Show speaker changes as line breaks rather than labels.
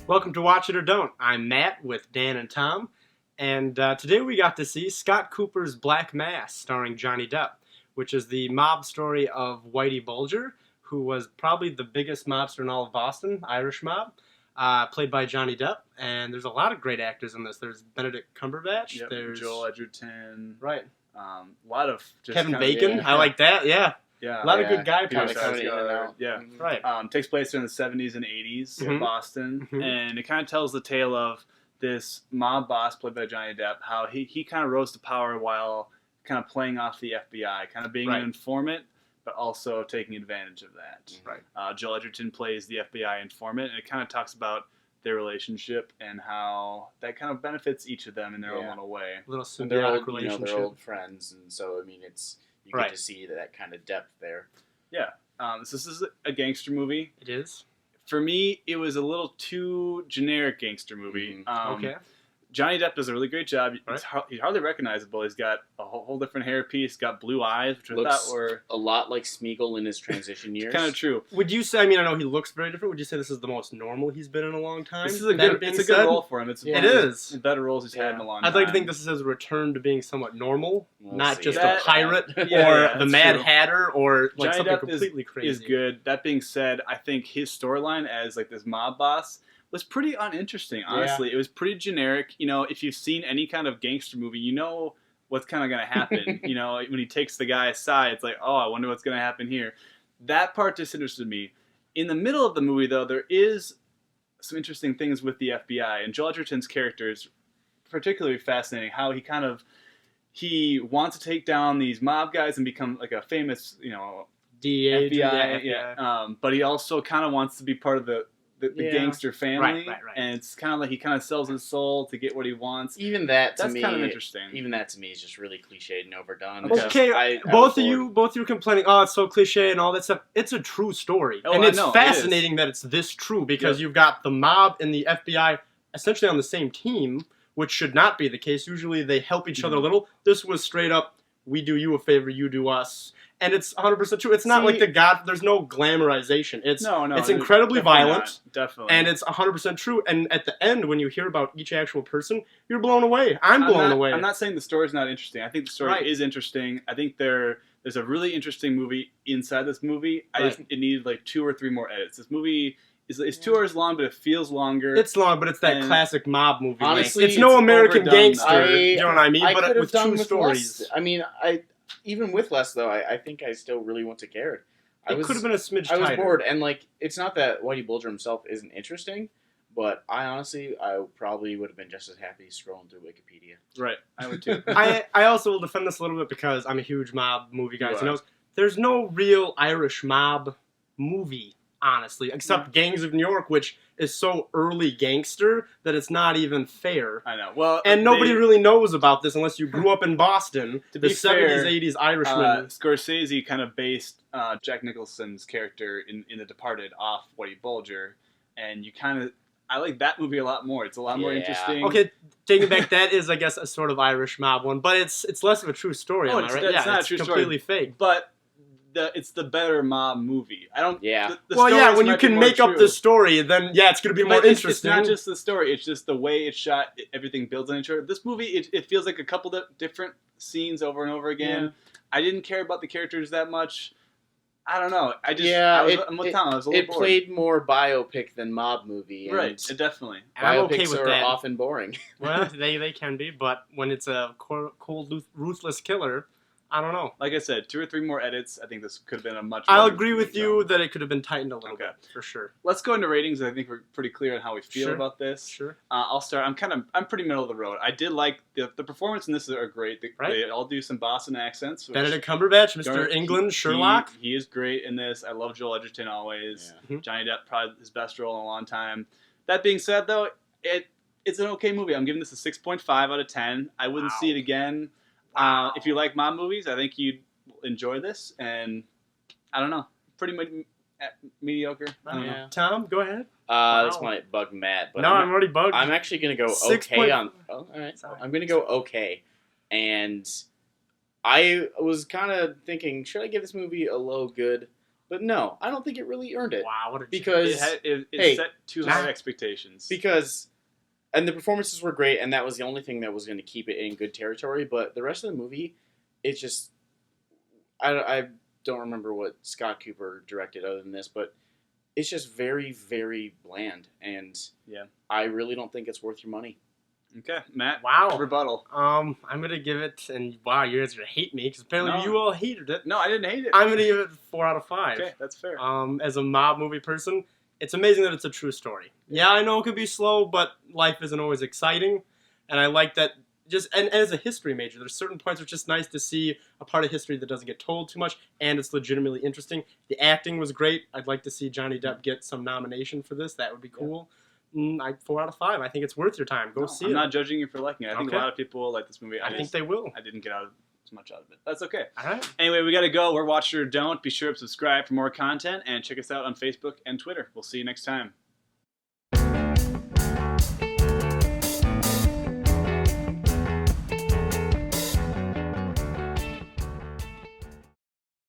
Welcome to Watch It or Don't. I'm Matt with Dan and Tom, and today we got to see Scott Cooper's Black Mass starring Johnny Depp, which is the mob story of Whitey Bulger, who was probably the biggest mobster in all of Boston, Irish mob, played by Johnny Depp. And there's a lot of great actors in this. There's Benedict Cumberbatch.
Yep,
There's
Joel Edgerton.
Right.
A lot of just
Kevin
kind
Bacon. I like that. Yeah.
Yeah.
A lot of good guy
Peter
parts.
Sarsgaard. Yeah.
Right.
Takes place during the 70s and 80s in Boston, and it kind of tells the tale of this mob boss played by Johnny Depp, how he kind of rose to power while kind of playing off the FBI, kind of being an informant, but also taking advantage of that.
Right.
Joel Edgerton plays the FBI informant, and it kind of talks about their relationship and how that kind of benefits each of them in their own little way.
A little symbiotic relationship.
They're old friends, and so, I mean, you get to see that kind of depth there.
Yeah. This is a gangster movie.
It is.
For me, it was a little too generic gangster movie.
Okay.
Johnny Depp does a really great job.
Right.
He's hardly recognizable. He's got a whole different hairpiece, got blue eyes, which I thought were
a lot like Smeagol in his transition years.
Kind of true.
Would you say, I mean, I know he looks very different. Would you say this is the most normal he's been in a long time?
This is a good role for him. It's
it is.
the better roles he's had in a long time.
I'd like to think this is his return to being somewhat normal, not just
that,
a pirate or the Mad Hatter or like
Johnny
something
Depp
completely crazy.
Is good. That being said, I think his storyline as like this mob boss was pretty uninteresting, honestly. It was pretty generic. You know, if you've seen any kind of gangster movie, you know what's kind of going to happen. You know, when he takes the guy aside, it's like, oh, I wonder what's going to happen here. That part disinterested me. In the middle of the movie, though, there is some interesting things with the FBI. And Joel Edgerton's character is particularly fascinating. How he wants to take down these mob guys and become like a famous,
DA,
FBI. But he also kind of wants to be part of the gangster family,
right.
And it's kind of like he kind of sells his soul to get what he wants.
Even that's
kind of interesting.
Even that to me is just really cliched and overdone.
Okay, both of you complaining, oh, it's so cliche and all that stuff. It's a true story, and it's fascinating that it's this true because you've got the mob and the FBI essentially on the same team, which should not be the case. Usually they help each other a little. This was straight up, we do you a favor, you do us. And it's 100% true. It's not like there's no glamorization. It's incredibly violent.
Definitely.
And it's 100% true. And at the end, when you hear about each actual person, you're blown away. I'm blown away.
I'm not saying the story's not interesting. I think the story is interesting. I think there's a really interesting movie inside this movie. It needed like 2 or 3 more edits. This movie is 2 hours long, but it feels longer.
It's long, but it's that classic mob movie.
Honestly,
it's no American Gangster. You know what I mean? But with 2 stories.
I mean, even with less, though, I think I still really want to care.
It could have been a smidge tighter.
I was bored, and it's not that Whitey Bulger himself isn't interesting, but I probably would have been just as happy scrolling through Wikipedia.
Right, I would too.
I also will defend this a little bit because I'm a huge mob movie guy. There's no real Irish mob movie, honestly, except Gangs of New York, which is so early gangster that it's not even fair.
I know. Well,
and nobody really knows about this unless you grew up in Boston.
To
the
be
70s,
fair,
80s Irishman.
Scorsese kind of based Jack Nicholson's character in The Departed off Whitey Bulger, and I like that movie a lot more. It's a lot more interesting.
Okay, taking back, that is, I guess, a sort of Irish mob one, but it's less of a true story. Am I right?
It's not a true story.
Completely fake.
But it's the better mob movie. I don't.
Yeah.
When you can make up the story, then it's going to be more interesting.
It's not just the story; it's just the way it's shot. Everything builds on each other. This movie, it feels like a couple of different scenes over and over again. Yeah. I didn't care about the characters that much. I don't know. I'm with Tom. I was a little bored.
Played more biopic than mob movie.
Right. Definitely.
I'm okay
with
that.
Are often boring.
Well, they can be, but when it's a cold, ruthless killer. I don't know.
Like I said, 2 or 3 more edits. I think this could have been a much.
I'll agree with you that it could have been tightened a little bit, for sure.
Let's go into ratings. I think we're pretty clear on how we feel about this.
Sure.
I'll start. I'm pretty middle of the road. I did like the performance in this are great. They all do some Boston accents.
Benedict Cumberbatch, Mr. England, Sherlock.
He is great in this. I love Joel Edgerton always. Yeah. Johnny Depp, probably his best role in a long time. That being said, though, it's an okay movie. I'm giving this a 6.5 out of 10. I wouldn't see it again. If you like mob movies, I think you'd enjoy this, and I don't know, pretty mediocre.
Tom, go ahead.
This might bug Matt, but
I'm already bugged.
I'm actually gonna go okay on. Oh, all right. Sorry. I'm gonna go okay, and I was kind of thinking, should I give this movie a low good? But no, I don't think it really earned it.
Wow, what a
because
it set too high expectations.
And the performances were great, and that was the only thing that was going to keep it in good territory. But the rest of the movie, it's just I don't remember what Scott Cooper directed other than this, but it's just very, very bland, and I really don't think it's worth your money.
Okay, Matt.
Wow.
Rebuttal.
I'm gonna give it, and wow, you guys are gonna hate me because apparently you all hated it.
No, I didn't hate it.
I'm gonna give it 4 out of 5.
Okay, that's fair.
As a mob movie person, it's amazing that it's a true story. Yeah, I know it could be slow, but life isn't always exciting, and I like that. And as a history major, there's certain parts which are just nice to see a part of history that doesn't get told too much, and it's legitimately interesting. The acting was great. I'd like to see Johnny Depp get some nomination for this. That would be cool. 4 out of 5. I think it's worth your time. Go see it.
I'm not judging you for liking it. I think a lot of people will like this movie.
I think they will.
I didn't get as much out of it. That's okay.
All right.
Anyway, we got to go. We're Watch It or Don't. Be sure to subscribe for more content and check us out on Facebook and Twitter. We'll see you next time.